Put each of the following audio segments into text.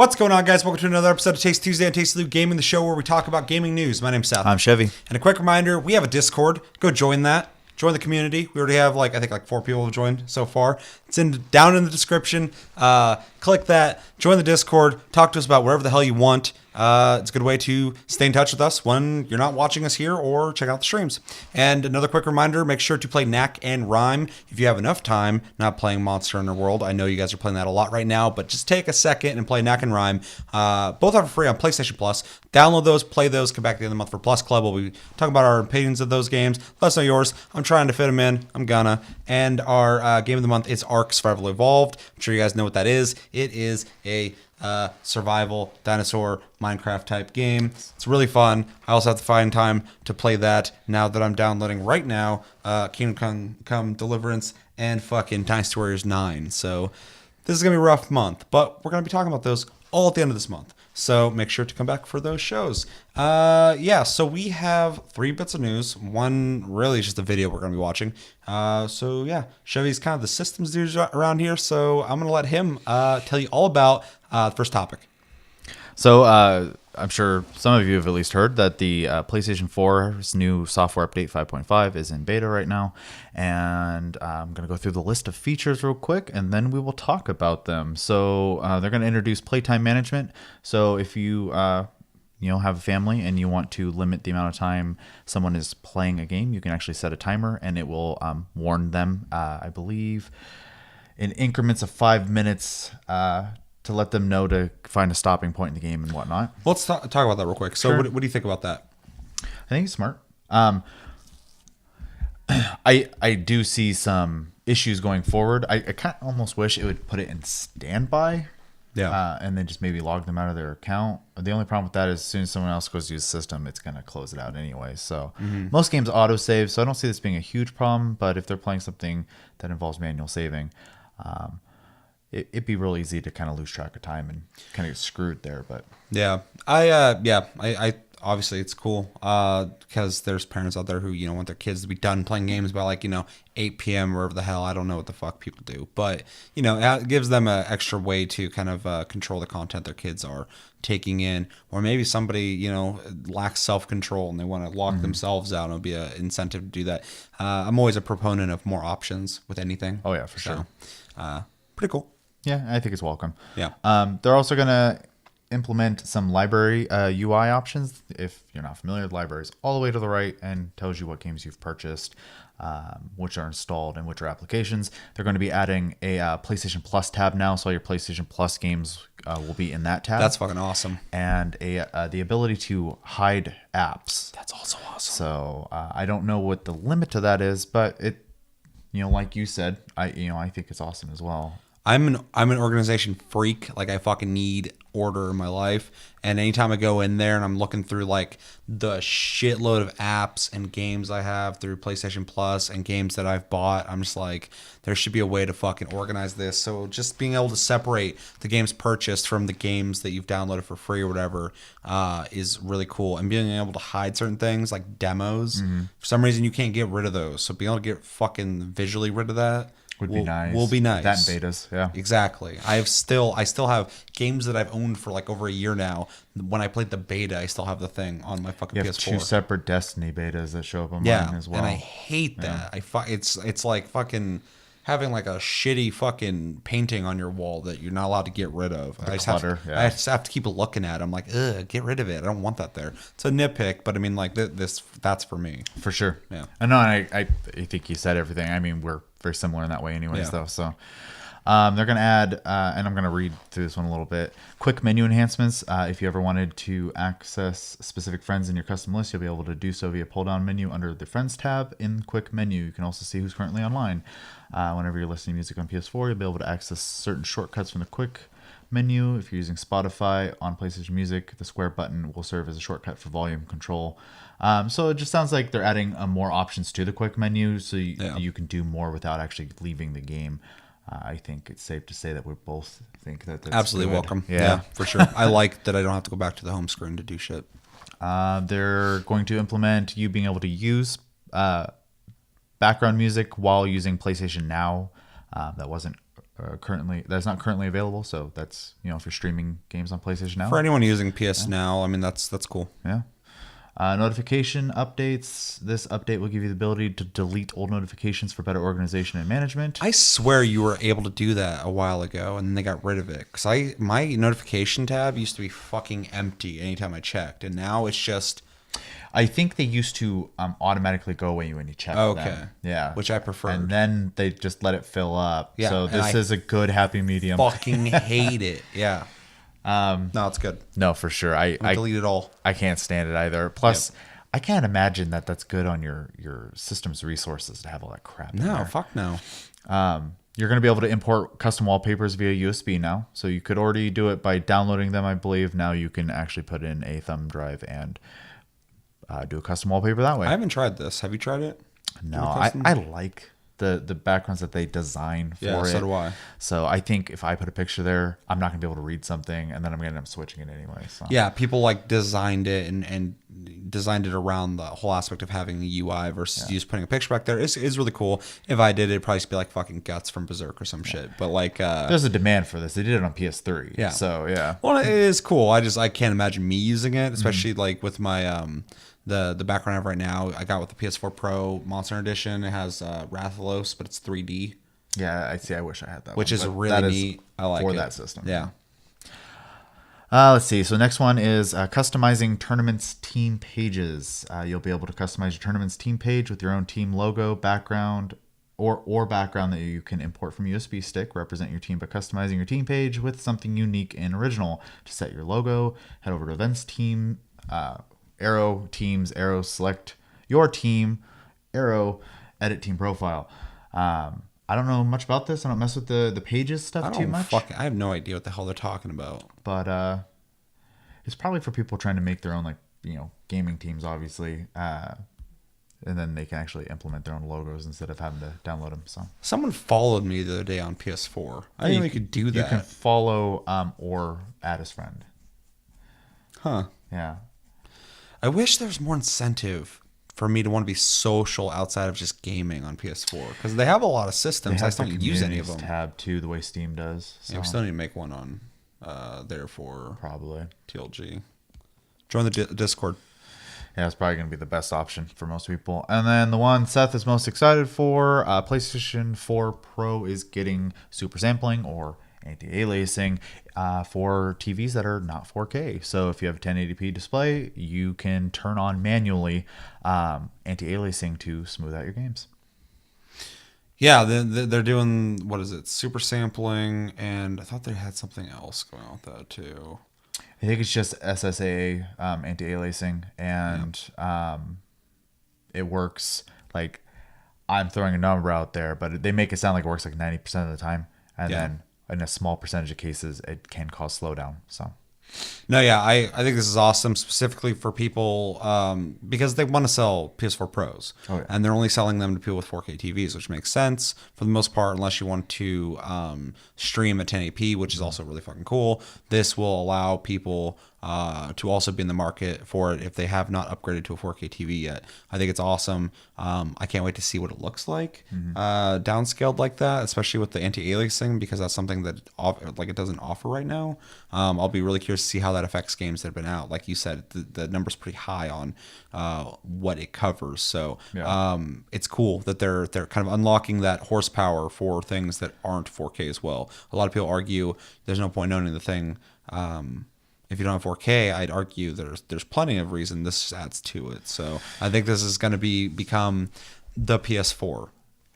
What's going on, guys? Welcome to another episode of Taste Tuesday on Taste Loot Gaming, the show where we talk about gaming news. My name's Seth. I'm Chevy. And a quick reminder, we have a Discord. Go join that. Join the community. We already have I think 4 people have joined so far. It's down in the description. Click that. Join the Discord. Talk to us about whatever the hell you want. It's a good way to stay in touch with us when you're not watching us here or check out the streams. And another quick reminder, make sure to play Knack and Rhyme if you have enough time not playing Monster Hunter World. I know you guys are playing that a lot right now, but just take a second and play Knack and Rhyme. Both are for free on PlayStation Plus. Download those, play those, come back at the end of the month for Plus Club. We'll be talking about our opinions of those games. Let us know yours. I'm trying to fit them in. I'm gonna. And our game of the month is Ark Survival Evolved. I'm sure you guys know what that is. It is a survival dinosaur Minecraft type game. It's really fun. I also have to find time to play that now that I'm downloading right now Kingdom Come Deliverance and fucking Dynasty Warriors 9. So this is gonna be a rough month, but we're gonna be talking about those all at the end of this month. So make sure to come back for those shows. So we have 3 bits of news. One really is just a video we're going to be watching. Chevy's kind of the systems dude around here, so I'm going to let him tell you all about the first topic. So I'm sure some of you have at least heard that the PlayStation 4's new software update 5.5 is in beta right now. And I'm going to go through the list of features real quick, and then we will talk about them. So they're going to introduce playtime management. So if you have a family and you want to limit the amount of time someone is playing a game, you can actually set a timer, and it will warn them, I believe, in increments of 5 minutes to let them know to find a stopping point in the game and whatnot. Let's talk about that real quick. So sure. What do you think about that? I think it's smart. I do see some issues going forward. I kind of almost wish it would put it in standby. Yeah. And then just maybe log them out of their account. The only problem with that is as soon as someone else goes to use the system, it's going to close it out anyway. So most games autosave, so I don't see this being a huge problem. But if they're playing something that involves manual saving, it'd be real easy to kind of lose track of time and kind of get screwed there. But I obviously it's cool because there's parents out there who want their kids to be done playing games by 8 p.m. or whatever the hell. I don't know what the fuck people do, but it gives them an extra way to kind of control the content their kids are taking in. Or maybe somebody lacks self-control and they want to lock themselves out. It'll be an incentive to do that. I'm always a proponent of more options with anything. Oh yeah, for sure. Pretty cool. Yeah, I think it's welcome. Yeah. They're also going to implement some library UI options. If you're not familiar, the library is all the way to the right and tells you what games you've purchased, which are installed and which are applications. They're going to be adding a PlayStation Plus tab now, so all your PlayStation Plus games will be in that tab. That's fucking awesome. And the ability to hide apps. That's also awesome. So I don't know what the limit to that is, but it, like you said, I think it's awesome as well. I'm an organization freak. I fucking need order in my life. And anytime I go in there and I'm looking through the shitload of apps and games I have through PlayStation Plus and games that I've bought, I'm just there should be a way to fucking organize this. So just being able to separate the games purchased from the games that you've downloaded for free or whatever is really cool. And being able to hide certain things like demos, for some reason you can't get rid of those. So being able to get fucking visually rid of that would be nice. Will be nice. That and betas, yeah. Exactly. I still have games that I've owned for over a year now. When I played the beta, I still have the thing on my fucking PS4. You have 2 separate Destiny betas that show up on mine as well. And I hate that. It's like fucking having a shitty fucking painting on your wall that you're not allowed to get rid of. I just have to keep looking at it. I'm ugh, get rid of it. I don't want that there. It's a nitpick, but I mean that's for me. For sure. Yeah. I think you said everything. I mean, we're very similar in that way anyways, though. So they're going to add, and I'm going to read through this one a little bit, quick menu enhancements. If you ever wanted to access specific friends in your custom list, you'll be able to do so via pull-down menu under the Friends tab in quick menu. You can also see who's currently online. Whenever you're listening to music on PS4, you'll be able to access certain shortcuts from the quick menu. If you're using Spotify on PlayStation Music, the square button will serve as a shortcut for volume control. So it just sounds like they're adding more options to the quick menu, so you can do more without actually leaving the game. I think it's safe to say that we both think that that's absolutely good. Welcome. Yeah, for sure. I like that I don't have to go back to the home screen to do shit. They're going to implement you being able to use background music while using PlayStation Now. That wasn't that's not currently available. So that's, if you're streaming games on PlayStation Now. For anyone using PS Now, I mean that's cool. Yeah. Notification updates. This update will give you the ability to delete old notifications for better organization and management. I swear you were able to do that a while ago, and then they got rid of it. Because my notification tab used to be fucking empty anytime I checked, and now it's just... I think they used to automatically go away when you check them. Yeah. Which I prefer. And then they just let it fill up. Yeah, So this is a good happy medium. Fucking hate it. Yeah. No, it's good. No, for sure. I delete it all. I can't stand it either. Plus, I can't imagine that that's good on your system's resources to have all that crap in No, there. fuck no. You're going to be able to import custom wallpapers via USB now. So you could already do it by downloading them, I believe. Now you can actually put in a thumb drive and do a custom wallpaper that way. I haven't tried this. Have you tried it? No, I like the backgrounds that they design for it. Yeah, so do I. So I think if I put a picture there, I'm not going to be able to read something, and then I'm going to end up switching it anyway. So. Yeah, people like designed it and designed it around the whole aspect of having a UI versus just putting a picture back there. It's really cool. If I did, it'd probably be like fucking Guts from Berserk or some shit. But like, there's a demand for this. They did it on PS3. Yeah. So yeah. Well, it is cool. I can't imagine me using it, especially like with my the background I have right now. I got with the PS4 Pro Monster Edition. It has Rathalos, but it's 3D. Yeah, I see. I wish I had that. Which one, is but really neat. I like for it. that system. Yeah. Let's see. So next one is customizing tournaments team pages. You'll be able to customize your tournament's team page with your own team logo, background, or background that you can import from USB stick. Represent your team by customizing your team page with something unique and original. To set your logo, head over to Events Team, Arrow Teams, Arrow, select your team, Arrow, edit team profile. I don't know much about this. I don't mess with the pages stuff too much. I have no idea what the hell they're talking about. But it's probably for people trying to make their own gaming teams, obviously, and then they can actually implement their own logos instead of having to download them. So someone followed me the other day on PS4. I didn't know you could do that. You can follow or add as friend. Huh? Yeah. I wish there was more incentive for me to want to be social outside of just gaming on PS4 because they have a lot of systems. I just don't use any of them. Tab too, the way Steam does. So. Yeah, we still need to make one on there for probably TLG. Join the Discord. Yeah, it's probably going to be the best option for most people. And then the one Seth is most excited for, PlayStation 4 Pro is getting super sampling or anti-aliasing for TVs that are not 4K. So if you have a 1080p display, you can turn on manually anti-aliasing to smooth out your games. Yeah, they're doing, what is it, super sampling, and I thought they had something else going on with that too. I think it's just SSAA anti-aliasing, and it works like, I'm throwing a number out there, but they make it sound like it works like 90% of the time, and then in a small percentage of cases, it can cause slowdown. So, no, yeah, I think this is awesome, specifically for people because they want to sell PS4 Pros, and they're only selling them to people with 4K TVs, which makes sense for the most part, unless you want to stream at 1080p, which is also really fucking cool. This will allow people to also be in the market for it if they have not upgraded to a 4K TV yet. I think it's awesome. I can't wait to see what it looks like downscaled like that, especially with the anti-aliasing, because that's something that it doesn't offer right now. I'll be really curious to see how that affects games that have been out. Like you said, the number's pretty high on what it covers. So it's cool that they're kind of unlocking that horsepower for things that aren't 4K as well. A lot of people argue there's no point owning the thing. If you don't have 4K, I'd argue there's plenty of reason. This just adds to it. So I think this is going to become the PS4.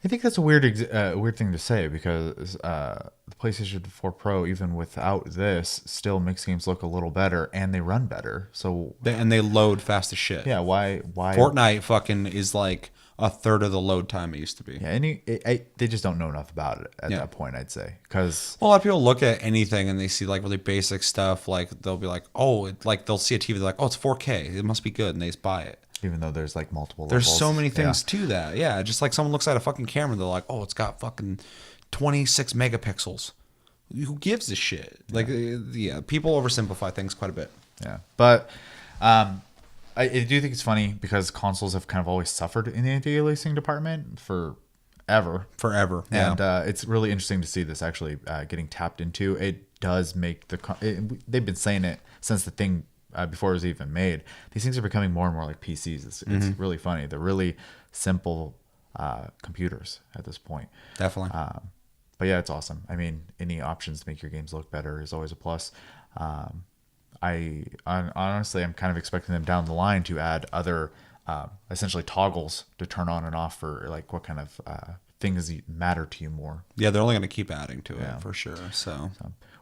I think that's a weird thing to say, because the PlayStation 4 Pro, even without this, still makes games look a little better and they run better. So they load fast as shit. Yeah, why? Fortnite fucking is like a third of the load time it used to be. Yeah, and they just don't know enough about it at that point, I'd say. Because a lot of people look at anything and they see like really basic stuff. Like they'll be like, they'll see a TV, they're like, oh, it's 4K, it must be good, and they just buy it. Even though there's like multiple levels. There's so many things to that. Yeah, just like someone looks at a fucking camera, they're like, oh, it's got fucking 26 megapixels. Who gives a shit? Like, people oversimplify things quite a bit. Yeah, but I do think it's funny because consoles have kind of always suffered in the anti-aliasing department for Forever. Yeah. And it's really interesting to see this actually getting tapped into. It does make they've been saying it since the thing before it was even made. These things are becoming more and more like PCs. It's really funny. They're really simple computers at this point. Definitely. But yeah, it's awesome. I mean, any options to make your games look better is always a plus. Honestly, I'm kind of expecting them down the line to add other essentially toggles to turn on and off for like what kind of things matter to you more. Yeah, they're only going to keep adding to it for sure. So,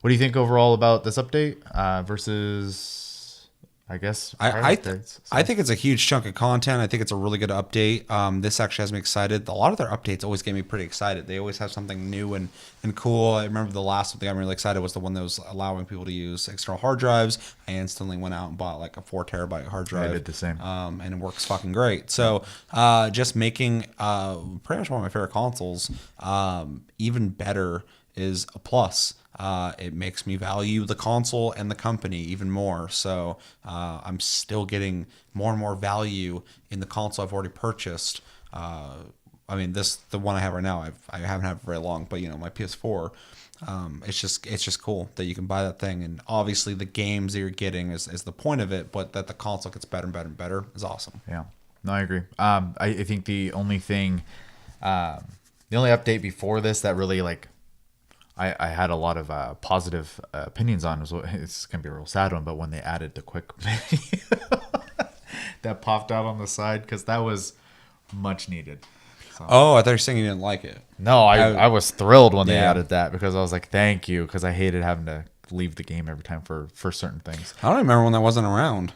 what do you think overall about this update versus, I guess, I think it's a huge chunk of content. I think it's a really good update. This actually has me excited. A lot of their updates always get me pretty excited. They always have something new and cool. I remember the last one that got me really excited was the one that was allowing people to use external hard drives. I instantly went out and bought like a 4 terabyte hard drive. I did the same. And it works fucking great. So just making pretty much one of my favorite consoles even better is a plus. It makes me value the console and the company even more. So I'm still getting more and more value in the console I've already purchased. I mean, the one I have right now, I haven't had it for very long, but my PS4. It's just cool that you can buy that thing, and obviously the games that you're getting is the point of it. But that the console gets better and better and better is awesome. Yeah, no, I agree. I think the only thing, the only update before this that really like. I had a lot of positive opinions on. It's going to be a real sad one, but when they added the quick menu that popped out on the side, because that was much needed. So. Oh, I thought you were saying you didn't like it. No, I was thrilled when they added that because I was like, thank you, because I hated having to leave the game every time for certain things. I don't remember when that wasn't around.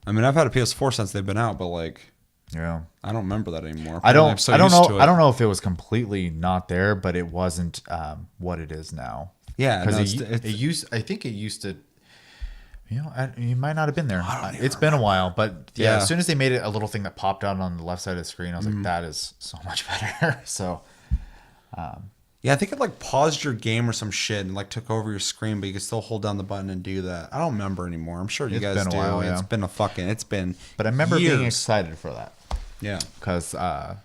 I mean, I've had a PS4 since they've been out, but like... Yeah, I don't remember that anymore. I don't know. I don't know if it was completely not there, but it wasn't what it is now. Yeah, because it used. I think it used to. You might not have been there. It's been a while, but yeah, as soon as they made it a little thing that popped out on the left side of the screen, I was like, that is so much better. So, yeah, I think it like paused your game or some shit and like took over your screen, but you could still hold down the button and do that. I don't remember anymore. I'm sure you guys do. While, yeah. It's been. But I remember being excited for that. Yeah, because and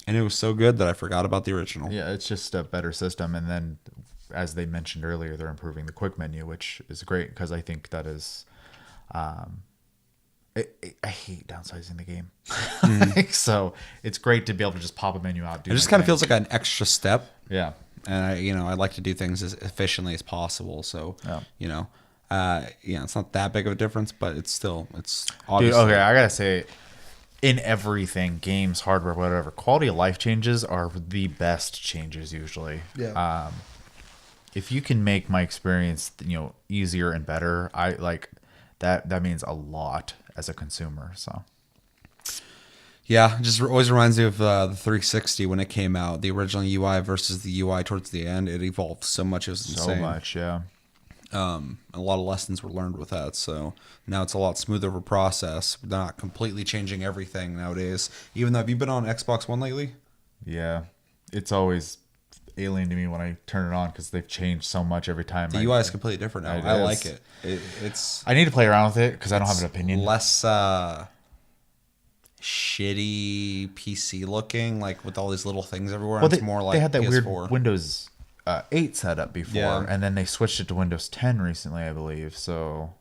it was so good that I forgot about the original. Yeah, it's just a better system, and then as they mentioned earlier, they're improving the quick menu, which is great because I think that is. I hate downsizing the game, so it's great to be able to just pop a menu out. It just kind of feels like an extra step. Yeah, and I like to do things as efficiently as possible. So it's not that big of a difference, but it's obviously. Dude, okay, I gotta say. In everything, games, hardware, whatever, quality of life changes are the best changes usually. Yeah. If you can make my experience, easier and better, I like that. That means a lot as a consumer. So. Yeah, it just always reminds me of the 360 when it came out. The original UI versus the UI towards the end, it evolved so much. It was insane. So much, yeah. A lot of lessons were learned with that, so now it's a lot smoother of a process. They're not completely changing everything nowadays. Even though, have you been on Xbox One lately? Yeah, it's always alien to me when I turn it on because they've changed so much every time. The UI is completely different now. I like it. It's. I need to play around with it because I don't have an opinion. Less shitty PC looking, like with all these little things everywhere. Well, it's more like they had that PS4. weird Windows 8 setup before, and then they switched it to Windows 10 recently, I believe. So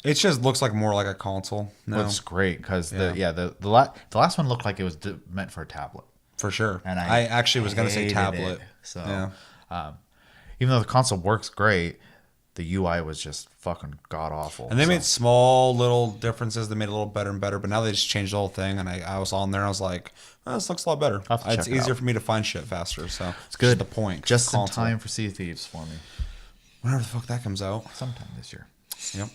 it just looks like more like a console. No, it's great because the last one looked like it was meant for a tablet for sure. And I actually was going to say tablet. So even though the console works great, the UI was just fucking god awful. And they made small little differences. They made it a little better and better, but now they just changed the whole thing. And I was on there and I was like, oh, this looks a lot better. It's easier for me to find shit faster. So it's good. The point. Just in time for Sea of Thieves for me. Whenever the fuck that comes out. Sometime this year. Yep.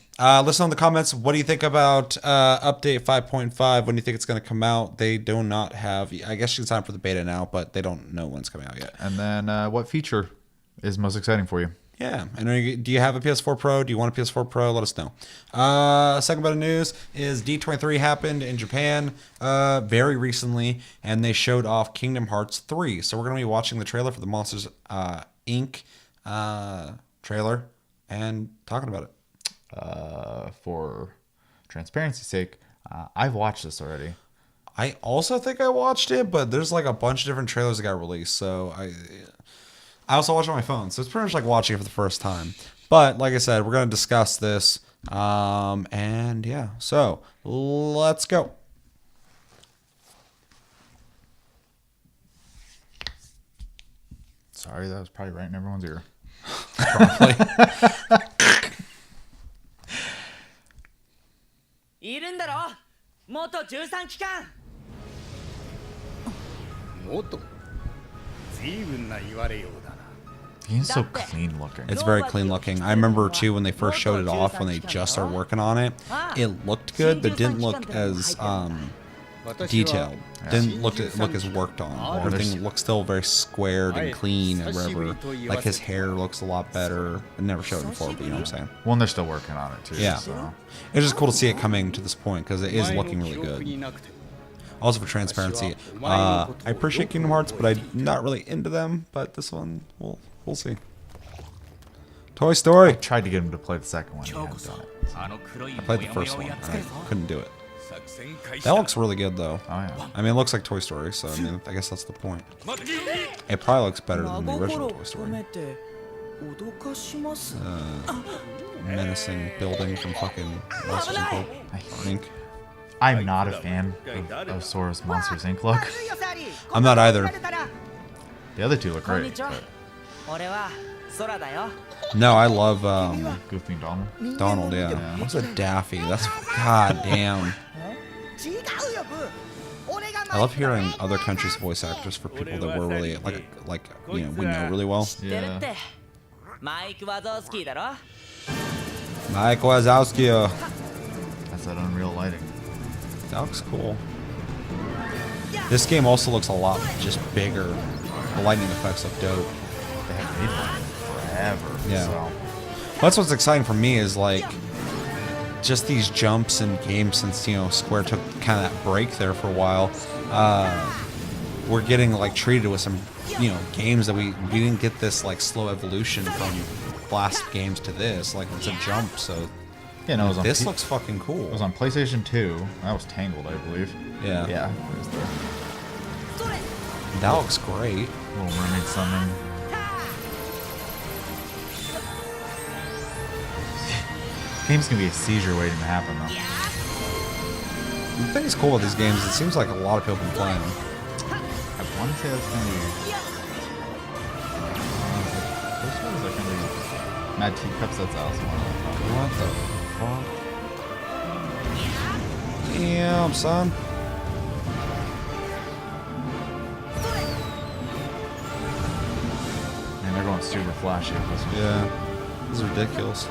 Listen on the comments. What do you think about update 5.5? When do you think it's going to come out? They do not have. I guess you can sign up for the beta now, but they don't know when it's coming out yet. And then what feature is most exciting for you? Yeah. And do you have a PS4 Pro? Do you want a PS4 Pro? Let us know. Second bit of news is D23 happened in Japan very recently, and they showed off Kingdom Hearts 3. So we're going to be watching the trailer for the Monsters Inc. Trailer and talking about it. For transparency's sake, I've watched this already. I also think I watched it, but there's like a bunch of different trailers that got released, so I also watched it on my phone, so it's pretty much like watching it for the first time. But like I said, we're gonna discuss this, and yeah, so let's go. Sorry, that was probably right in everyone's ear. Probably. いるんだろ元13機関元随分な言われようだな He's so clean looking. It's very clean looking. I remember too when they first showed it off, when they just started working on it, it looked good, but didn't look as detailed. Didn't look as worked on. Everything looks still very squared and clean and whatever. Like his hair looks a lot better. I never showed it before, but you know what I'm saying. Well, and they're still working on it too. Yeah. So. It's just cool to see it coming to this point because it is looking really good. Also for transparency, I appreciate Kingdom Hearts, but I'm not really into them. But this one, we'll see. Toy Story. I tried to get him to play the second one. He hadn't done it. I played the first one. And I couldn't do it. That looks really good though. Oh yeah. I mean, it looks like Toy Story, so I mean, I guess that's the point. It probably looks better than the original Toy Story. Menacing building from fucking Monsters Inc. I'm not a fan of Sora's Monsters Inc. look. I'm not either. The other two look great. 俺は空だよ No, I love Goofy and Donald. Donald, yeah. What's a Daffy? That's goddamn. I love hearing other countries' voice actors for people that we're really like you know, we know really well. 知ってるってマイク・ワゾースキーだろ Mike Wazowski. That's that Unreal lighting. That looks cool. This game also looks a lot just bigger. The lightning effects look dope. They haven't made one in forever. Yeah. So. That's what's exciting for me is like just these jumps in games since, you know, Square took kind of that break there for a while. We're getting like treated with some, you know, games that we didn't get this like slow evolution from last games to this. Like it's a jump, so Yeah, no, it was on this looks fucking cool. It was on PlayStation 2. That was Tangled, I believe. Yeah. Yeah. It was there. That looks great. Little Mermaid summon. Game's gonna be a seizure waiting to happen, though. The thing is cool with these games, it seems like a lot of people have been playing them. I want to say that's gonna be. This one is like gonna be Mad Teacups. That's awesome. What the fuck? Damn, son. Man, they're going super flashy with this one. Yeah. This is ridiculous.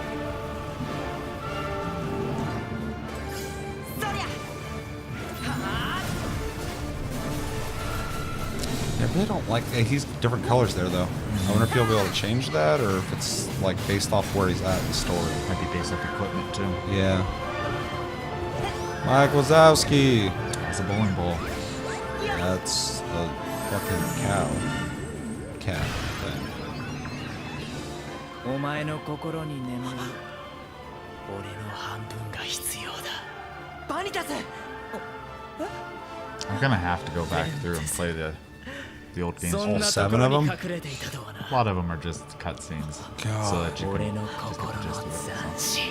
I really don't like. He's different colors there, though. I wonder if he'll be able to change that, or if it's like based off where he's at in the story. Might be based off equipment too. Yeah. Mike Wazowski. It's a bowling ball. That's a fucking cow. Cat thing. お前の心に眠る俺の半分が必要だバニタス I'm gonna have to go back through and play the old games. All 7 of them? A lot of them are just cutscenes, so that you can just get the gist of it. So.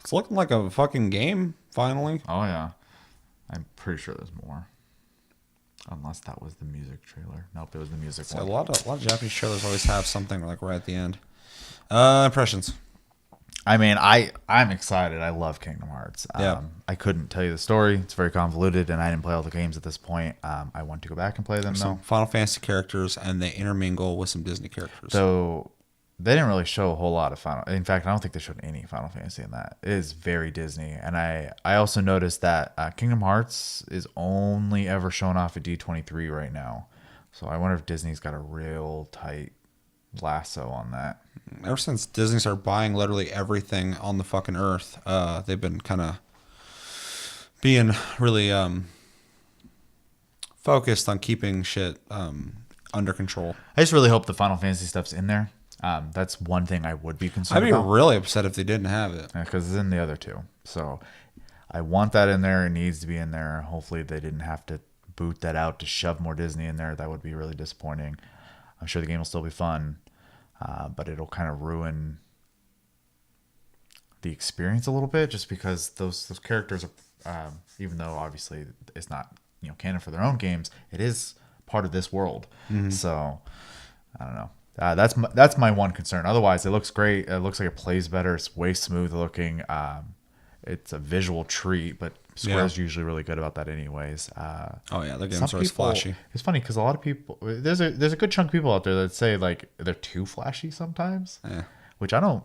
It's looking like a fucking game, finally. Oh yeah, I'm pretty sure there's more. Unless that was the music trailer. Nope, it was the music So one. a lot of Japanese trailers always have something like right at the end. Impressions. I mean, I'm excited. I love Kingdom Hearts. Yeah. I couldn't tell you the story. It's very convoluted, and I didn't play all the games at this point. I want to go back and play them, Some though. Final Fantasy characters, and they intermingle with some Disney characters. So they didn't really show a whole lot of Final. In fact, I don't think they showed any Final Fantasy in that. It is very Disney, and I also noticed that Kingdom Hearts is only ever shown off at D23 right now. So I wonder if Disney's got a real tight lasso on that. Ever since Disney started buying literally everything on the fucking earth, they've been kind of being really focused on keeping shit under control. I just really hope the Final Fantasy stuff's in there. That's one thing I would be concerned I'd be about. really upset if they didn't have it. Because it's in the other two. So I want that in there. It needs to be in there. Hopefully they didn't have to boot that out to shove more Disney in there. That would be really disappointing. I'm sure the game will still be fun, but it'll kind of ruin the experience a little bit, just because those characters are, even though obviously it's not canon for their own games, it is part of this world. So I don't know. That's my one concern. Otherwise, it looks great. It looks like it plays better. It's way smoother looking. It's a visual treat, but Square's usually really good about that anyways. Their games are always flashy. It's funny because a lot of people, there's a good chunk of people out there that say like they're too flashy sometimes, which I don't.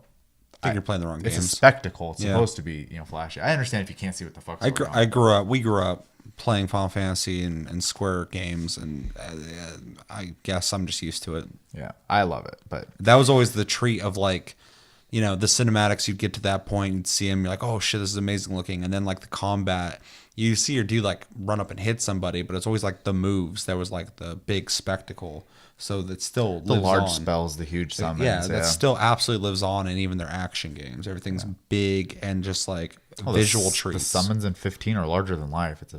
I think you're playing the wrong It's games. a spectacle. It's supposed to be flashy. I understand if you can't see what the fuck's going on. We grew up playing Final Fantasy and Square games, and I guess I'm just used to it. Yeah, I love it, but That was always the treat of like, the cinematics. You'd get to that point, you'd see them, you're like, oh shit, this is amazing looking, and then like the combat, you see your dude like run up and hit somebody, but it's always like the moves that was like the big spectacle. So that still the lives large on. spells, the huge summons. Yeah, that still absolutely lives on in even their action games. Everything's big and just like visual treats. The summons in 15 are larger than life. It's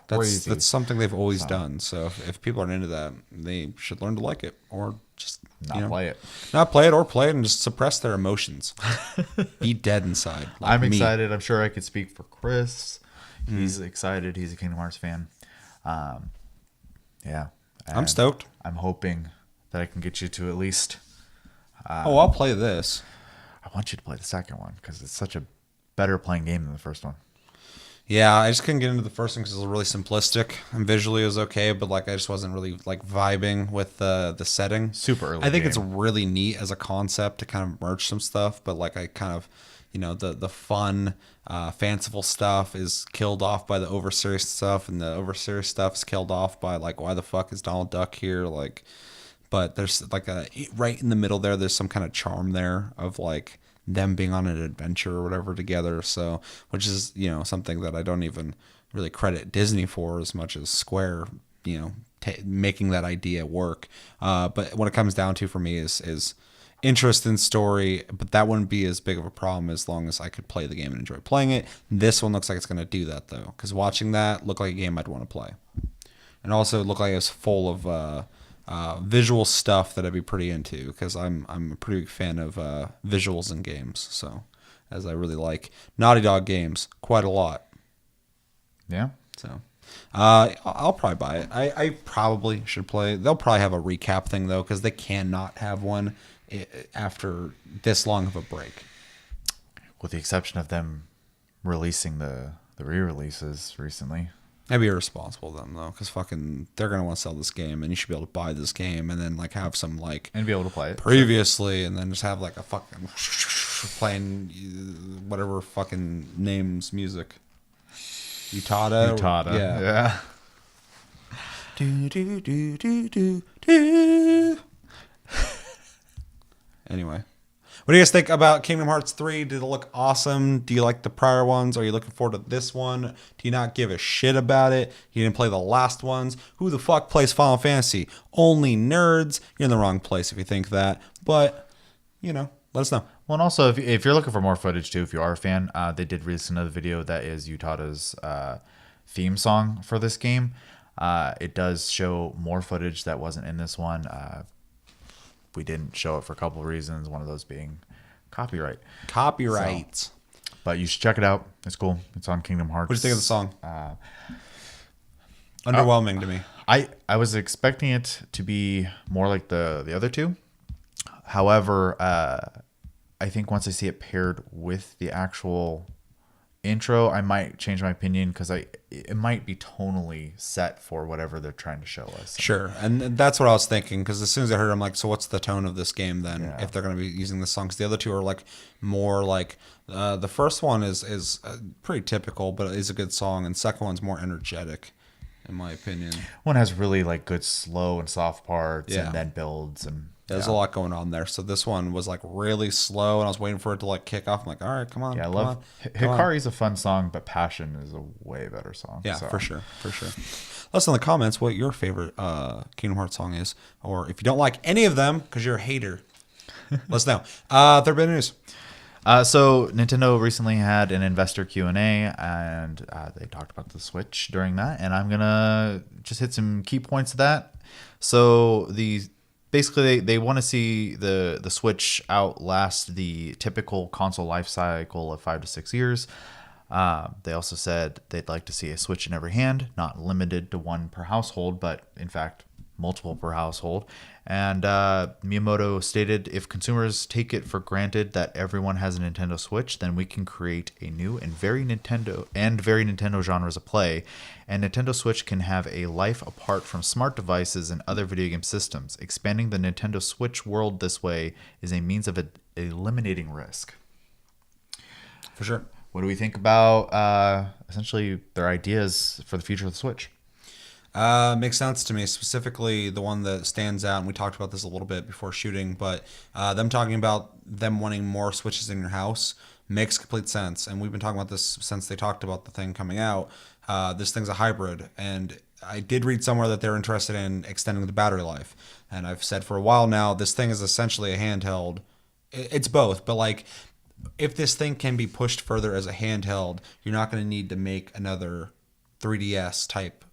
crazy. That's something they've always done. So if people aren't into that, they should learn to like it, or just not play it. Not play it, or play it and just suppress their emotions. Be dead inside. Like I'm me. excited. I'm sure I could speak for Chris. He's excited. He's a Kingdom Hearts fan. Yeah. I'm stoked. I'm hoping that I can get you to at least. I'll play this. I want you to play the second one because it's such a better playing game than the first one. Yeah, I just couldn't get into the first one because it was really simplistic and visually it was okay, but like I just wasn't really like vibing with the setting. Super early. I think game. it's really neat as a concept to kind of merge some stuff, but like I kind of, the fun, fanciful stuff is killed off by the over serious stuff, and the over serious stuff is killed off by like, why the fuck is Donald Duck here? Like, but there's like right in the middle there, there's some kind of charm there of like them being on an adventure or whatever together. So, which is, something that I don't even really credit Disney for as much as Square, making that idea work. But what it comes down to for me is interest in story, but that wouldn't be as big of a problem as long as I could play the game and enjoy playing it. This one looks like it's going to do that though, because watching that looked like a game I'd want to play, and also it looked like it was full of visual stuff that I'd be pretty into, because I'm a pretty big fan of visuals in games. So, as I really like Naughty Dog games quite a lot. Yeah. So, I'll probably buy it. I probably should play. They'll probably have a recap thing though, because they cannot have one after this long of a break. With the exception of them releasing the re-releases recently. That'd be irresponsible of them though, because fucking they're gonna want to sell this game, and you should be able to buy this game and then like have some like And be able to play it. previously, and then just have like a fucking playing whatever fucking names music. Utada. Yeah. Do, do, do, do, do, do. Anyway, what do you guys think about Kingdom Hearts 3? Did it look awesome? Do you like the prior ones? Are you looking forward to this one? Do you not give a shit about it? You didn't play the last ones? Who the fuck plays Final Fantasy? Only nerds. You're in the wrong place if you think that. But, let us know. Well, and also, if you're looking for more footage too, if you are a fan, they did release another video that is Utada's theme song for this game. It does show more footage that wasn't in this one. We didn't show it for a couple of reasons, one of those being copyright. Copyrights. But you should check it out. It's cool. It's on Kingdom Hearts. What do you think of the song? Underwhelming to me. I was expecting it to be more like the other two. However, I think once I see it paired with the actual intro, I might change my opinion, because it might be tonally set for whatever they're trying to show us. Sure, and that's what I was thinking, because as soon as I heard it, I'm like, so what's the tone of this game then, Yeah. if they're going to be using this song? Because the other two are like more like, the first one is pretty typical, but it is a good song, and the second one's more energetic, in my opinion. One has really like good slow and soft parts, Yeah. and then builds, and There's a lot going on there. So this one was like really slow, and I was waiting for it to like kick off. I'm like, all right, come on. Yeah, I come love on, come on. Hikari's a fun song, but Passion is a way better song. Yeah, so. for sure. Let us know in the comments what your favorite Kingdom Hearts song is, or if you don't like any of them because you're a hater, Let us know. Third bit of news. So Nintendo recently had an investor Q&A, and they talked about the Switch during that, and I'm gonna just hit some key points of that. So basically they want to see the Switch outlast the typical console life cycle of 5 to 6 years. They also said they'd like to see a Switch in every hand, not limited to one per household, but in fact multiple per household. And Miyamoto stated, if consumers take it for granted that everyone has a Nintendo Switch, then we can create a new and very Nintendo genres of play. And Nintendo Switch can have a life apart from smart devices and other video game systems. Expanding the Nintendo Switch world this way is a means of eliminating risk. For sure. What do we think about essentially their ideas for the future of the Switch? Makes sense to me, specifically the one that stands out, and we talked about this a little bit before shooting, but them talking about them wanting more Switches in your house makes complete sense. And we've been talking about this since they talked about the thing coming out. This thing's a hybrid, and I did read somewhere that they're interested in extending the battery life. And I've said for a while now, this thing is essentially a handheld. It's both, but like, if this thing can be pushed further as a handheld, you're not going to need to make another 3DS type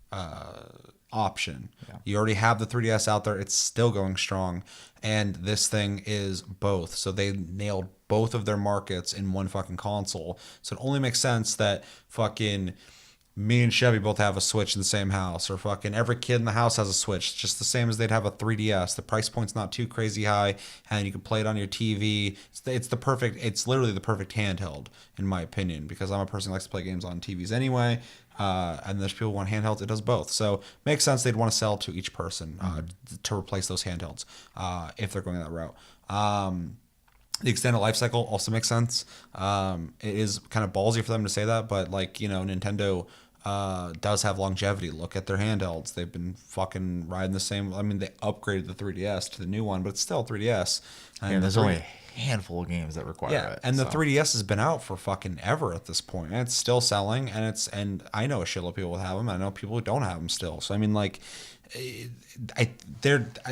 option. Yeah. You already have the 3DS out there. It's still going strong. And this thing is both. So they nailed both of their markets in one fucking console. So it only makes sense that fucking me and Chevy both have a Switch in the same house, or fucking every kid in the house has a Switch. It's just the same as they'd have a 3DS. The price point's not too crazy high, and you can play it on your TV. It's literally the perfect handheld, in my opinion, because I'm a person who likes to play games on TVs anyway. And there's people who want handhelds. It does both. So makes sense they'd want to sell to each person to replace those handhelds if they're going that route. The extended life cycle also makes sense. It is kind of ballsy for them to say that, but like, you know, Nintendo does have longevity. Look at their handhelds. They've been fucking riding the same. I mean, they upgraded the 3DS to the new one, but it's still 3DS. And there's only a handful of games that require it. And the 3DS has been out for fucking ever at this point, and it's still selling. And I know a shitload of people who have them. I know people who don't have them still. So I mean, like,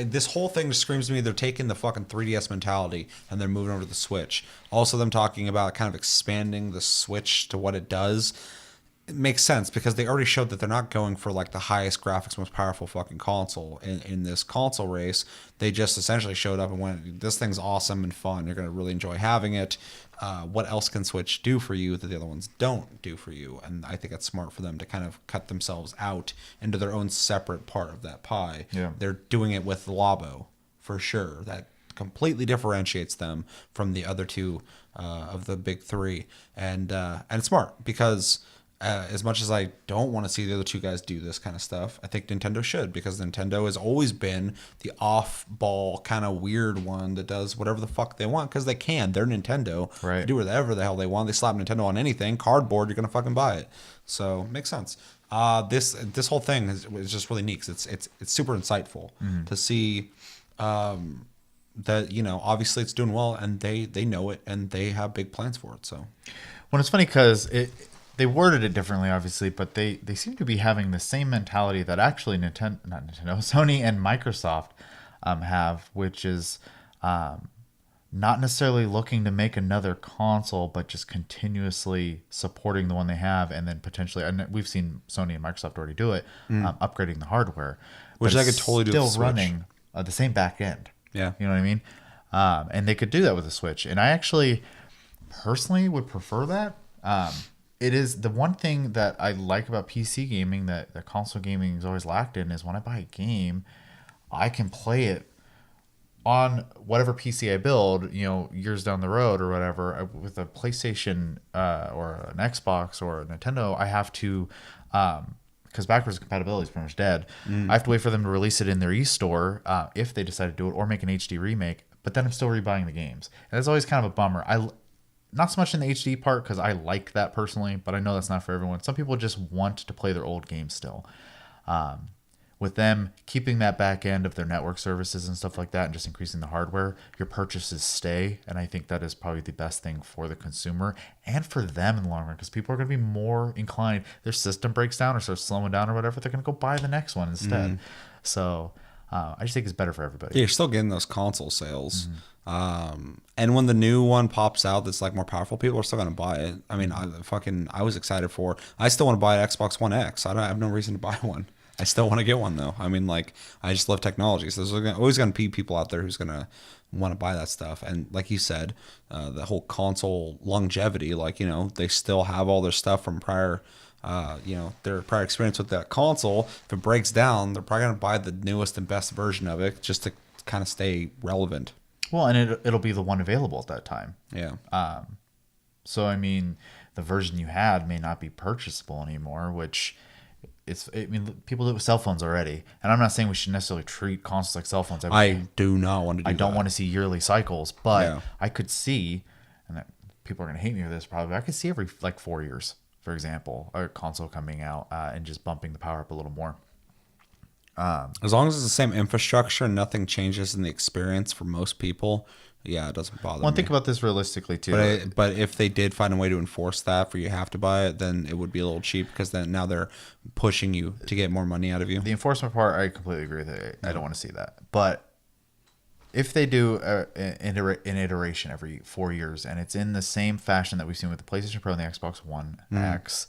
this whole thing screams to me they're taking the fucking 3DS mentality and they're moving over to the Switch. Also, them talking about kind of expanding the Switch to what it does. It makes sense because they already showed that they're not going for like the highest graphics, most powerful fucking console in this console race. They just essentially showed up and went, this thing's awesome and fun. You're going to really enjoy having it. What else can Switch do for you that the other ones don't do for you? And I think it's smart for them to kind of cut themselves out into their own separate part of that pie. Yeah. They're doing it with Labo for sure. That completely differentiates them from the other two of the big three. And it's smart because as much as I don't want to see the other two guys do this kind of stuff, I think Nintendo should, because Nintendo has always been the off-ball kind of weird one that does whatever the fuck they want because they can. They're Nintendo. Right. They do whatever the hell they want. They slap Nintendo on anything. Cardboard, you're going to fucking buy it. So, makes sense. This whole thing is just really neat because it's super insightful to see that, you know, obviously it's doing well and they know it and they have big plans for it. So, well, it's funny because they worded it differently, obviously, but they seem to be having the same mentality that actually Sony and Microsoft have, which is not necessarily looking to make another console, but just continuously supporting the one they have, and then potentially, and we've seen Sony and Microsoft already do it, upgrading the hardware, which but I could totally do. Still with the running the same back end. Yeah, you know what I mean. And they could do that with a Switch, and I actually personally would prefer that. It is the one thing that I like about PC gaming that console gaming is always lacked in is when I buy a game, I can play it on whatever PC I build, you know, years down the road or whatever. With a PlayStation or an Xbox or a Nintendo, I have to, because backwards compatibility is pretty much dead. I have to wait for them to release it in their e-store if they decide to do it, or make an HD remake. But then I'm still rebuying the games, and that's always kind of a bummer. Not so much in the HD part because I like that personally, but I know that's not for everyone. Some people just want to play their old games still. With them keeping that back end of their network services and stuff like that and just increasing the hardware, your purchases stay. And I think that is probably the best thing for the consumer and for them in the long run, because people are going to be more inclined. Their system breaks down or starts slowing down or whatever, they're going to go buy the next one instead. So I just think it's better for everybody. Yeah, you're still getting those console sales. And when the new one pops out that's like more powerful, people are still going to buy it. I mean, I was excited for. I still want to buy an Xbox One X. I have no reason to buy one. I still want to get one though. I mean, like, I just love technology. So there's always going to be people out there who's going to want to buy that stuff. And like you said, the whole console longevity, like, you know, they still have all their stuff from prior, you know, their prior experience with that console. If it breaks down, they're probably going to buy the newest and best version of it just to kind of stay relevant. Well, and it'll be the one available at that time. Yeah. So, I mean, the version you had may not be purchasable anymore, which I mean, people do it with cell phones already. And I'm not saying we should necessarily treat consoles like cell phones. I do not want to do that. I don't want to see yearly cycles, but Yeah. I could see, and that people are going to hate me for this probably, I could see every like 4 years, for example, a console coming out and just bumping the power up a little more. As long as it's the same infrastructure and nothing changes in the experience for most people, yeah, it doesn't bother Well, me. think about this realistically too. But if they did find a way to enforce that for you have to buy it, then it would be a little cheap because then now they're pushing you to get more money out of you. The enforcement part, I completely agree with it. I don't want to see that. But if they do an iteration every 4 years and it's in the same fashion that we've seen with the PlayStation Pro and the Xbox One X,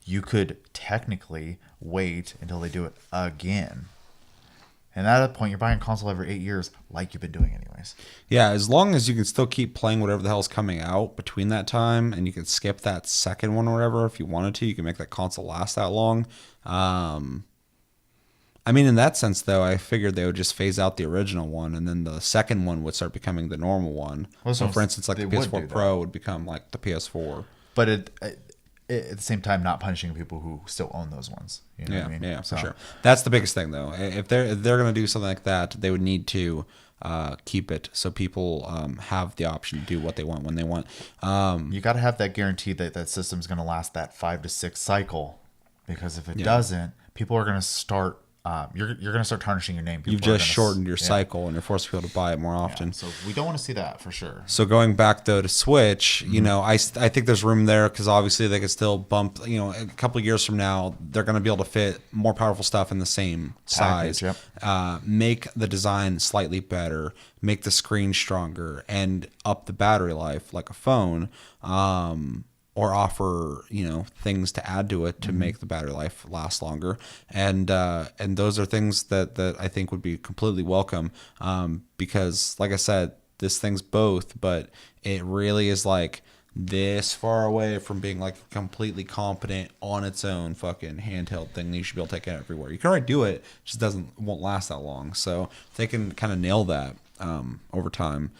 you could technically wait until they do it again. And at that point, you're buying a console every 8 years like you've been doing anyways. Yeah, as long as you can still keep playing whatever the hell's coming out between that time, and you can skip that second one or whatever if you wanted to. You can make that console last that long. I mean, in that sense, though, I figured they would just phase out the original one, and then the second one would start becoming the normal one. Well, so, for instance, like the they would PS4 do that. Pro would become like the PS4. But at the same time, not punishing people who still own those ones. You know Yeah, what I mean? yeah, So- for sure. That's the biggest thing, though. If they're going to do something like that, they would need to keep it so people have the option to do what they want when they want. You got to have that guarantee that that system's going to last that 5 to 6 cycle, because if it doesn't, people are going to start. You're going to start tarnishing your name. People You've are just gonna shortened your cycle, and you're forcing people to buy it more often. So we don't want to see that for sure. So going back though to Switch, you know, I think there's room there because obviously they could still bump. You know, a couple of years from now, they're going to be able to fit more powerful stuff in the same size. Yep. Make the design slightly better, make the screen stronger, and up the battery life like a phone. Or offer, you know, things to add to it to make the battery life last longer, and those are things that I think would be completely welcome, because like I said, this thing's both, but it really is like this far away from being like a completely competent on its own fucking handheld thing that you should be able to take it everywhere. You can already do it, it just won't last that long. So if they can kind of nail that over time.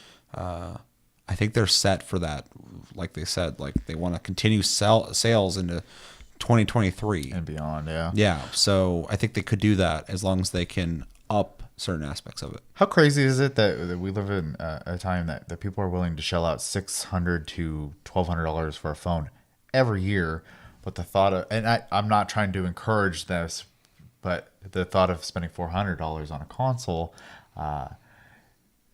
I think they're set for that. Like they said, like they want to continue sales into 2023 And beyond, yeah. Yeah, so I think they could do that as long as they can up certain aspects of it. How crazy is it that we live in a time that people are willing to shell out $600 to $1,200 for a phone every year? But the thought of, and I'm not trying to encourage this, but the thought of spending $400 on a console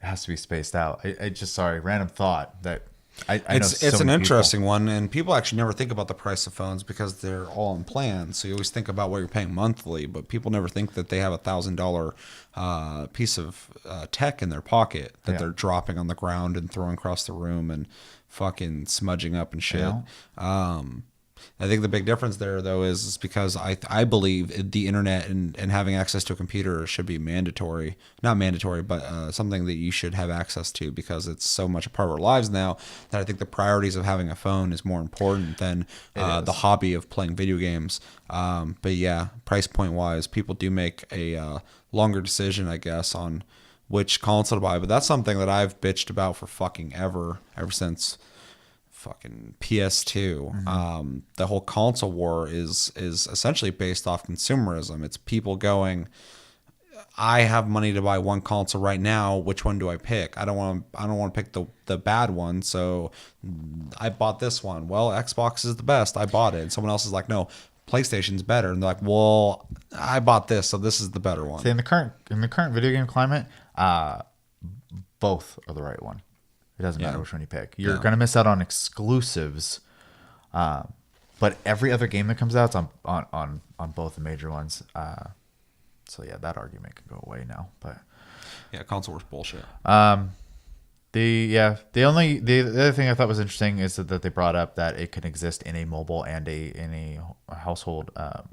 has to be spaced out. I just, random thought that I know It's so an many interesting one, and people actually never think about the price of phones because they're all in plans. So you always think about what you're paying monthly, but people never think that they have $1,000 piece of tech in their pocket that they're dropping on the ground and throwing across the room and fucking smudging up and shit. Yeah. I think the big difference there, though, is because I believe the internet and having access to a computer should be mandatory. Not mandatory, but something that you should have access to because it's so much a part of our lives now that I think the priorities of having a phone is more important than the hobby of playing video games. But yeah, price point wise, people do make a longer decision, I guess, on which console to buy. But that's something that I've bitched about for fucking ever since fucking PS2. The whole console war is essentially based off consumerism. It's people going, I have money to buy one console right now. Which one do I pick? I don't want to pick the bad one. So I bought this one. Well, Xbox is the best. I bought it. And someone else is like, no, PlayStation's better. And they're like, well, I bought this, so this is the better one. See, in the current video game climate, both are the right one. It doesn't matter which one you pick. You're going to miss out on exclusives, but every other game that comes out is on both the major ones. So yeah, that argument can go away now. But Yeah, console wars bullshit. the other thing I thought was interesting is that they brought up that it can exist in a mobile and in a household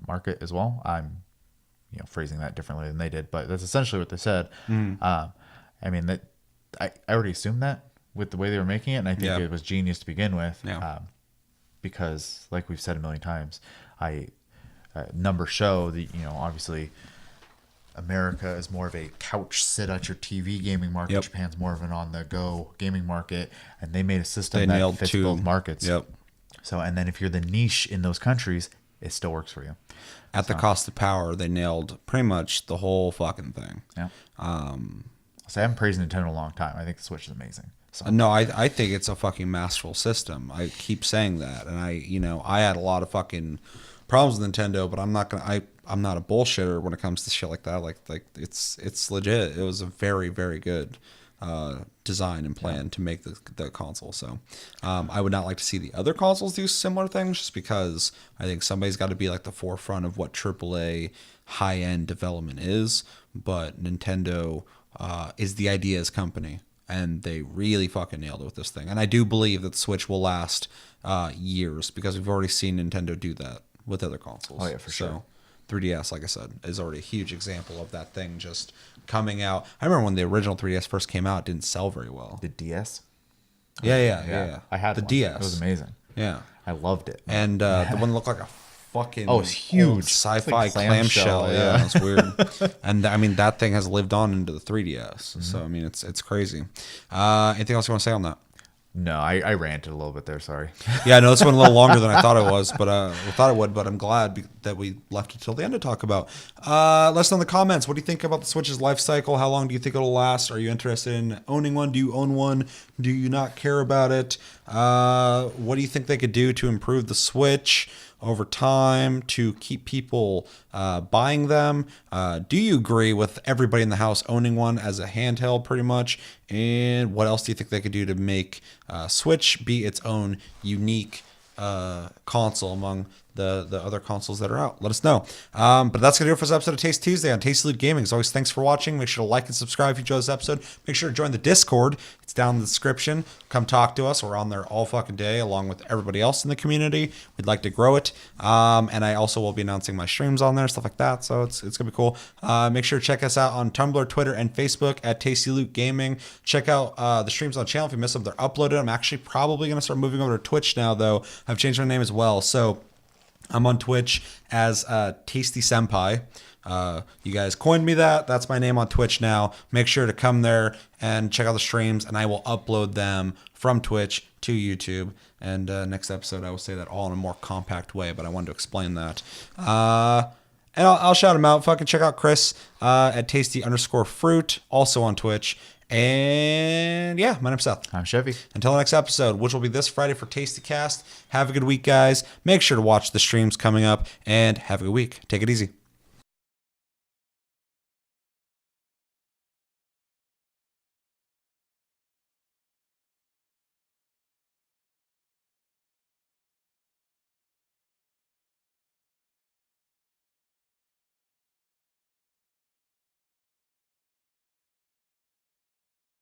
market as well. I'm phrasing that differently than they did, but that's essentially what they said. I mean, that I already assumed that with the way they were making it, and I think it was genius to begin with. Because like we've said a million times, numbers show that obviously America is more of a couch sit at your TV gaming market. Yep. Japan's more of an on the go gaming market, and they made a system They that nailed fits two. both markets. Yep. So, and then if you're the niche in those countries, it still works for you. At the cost of power, they nailed pretty much the whole fucking thing. Yeah. So I haven't praised Nintendo in a long time. I think the Switch is amazing. So No, I think it's a fucking masterful system. I keep saying that, and I had a lot of fucking problems with Nintendo, but I'm not a bullshitter when it comes to shit like that. Like it's legit. It was a very, very good design and plan to make the console. So I would not like to see the other consoles do similar things, just because I think somebody's got to be like the forefront of what AAA high end development is. But Nintendo is the ideas company, and they really fucking nailed it with this thing. And I do believe that the Switch will last years, because we've already seen Nintendo do that with other consoles. Oh yeah, for sure. 3DS, like I said, is already a huge example of that thing just coming out. I remember when the original 3DS first came out, it didn't sell very well. The DS. Yeah. I had the one. DS. It was amazing. Yeah, I loved it. and the one looked like a fucking it's huge. old sci-fi It's like clamshell. clamshell, Yeah, it's weird. And I mean, that thing has lived on into the 3DS. So I mean, it's crazy. Anything else you want to say on that? No, I ranted a little bit there. Sorry. Yeah, I know this went a little longer than I thought it was, but thought it would. But I'm glad that we left it till the end to talk about. Let us know in the comments. What do you think about the Switch's life cycle? How long do you think it'll last? Are you interested in owning one? Do you own one? Do you not care about it? What do you think they could do to improve the Switch over time to keep people buying them? Do you agree with everybody in the house owning one as a handheld pretty much? And what else do you think they could do to make Switch be its own unique console among the other consoles that are out? Let us know. But that's going to do it for this episode of Taste Tuesday on Tasty Loot Gaming. As always, thanks for watching. Make sure to like and subscribe if you enjoyed this episode. Make sure to join the Discord. It's down in the description. Come talk to us. We're on there all fucking day along with everybody else in the community. We'd like to grow it. And I also will be announcing my streams on there, stuff like that. So it's going to be cool. Make sure to check us out on Tumblr, Twitter, and Facebook at Tasty Loot Gaming. Check out the streams on the channel if you miss them. They're uploaded. I'm actually probably going to start moving over to Twitch now, though. I've changed my name as well. So I'm on Twitch as Tasty Senpai. You guys coined me that. That's my name on Twitch now. Make sure to come there and check out the streams, and I will upload them from Twitch to YouTube. And next episode, I will say that all in a more compact way, but I wanted to explain that. And I'll shout him out. Fucking check out Chris at tasty_fruit, also on Twitch. And yeah, my name's Seth. I'm Chevy. Until the next episode, which will be this Friday for Tasty Cast. Have a good week, guys. Make sure to watch the streams coming up, and have a good week. Take it easy.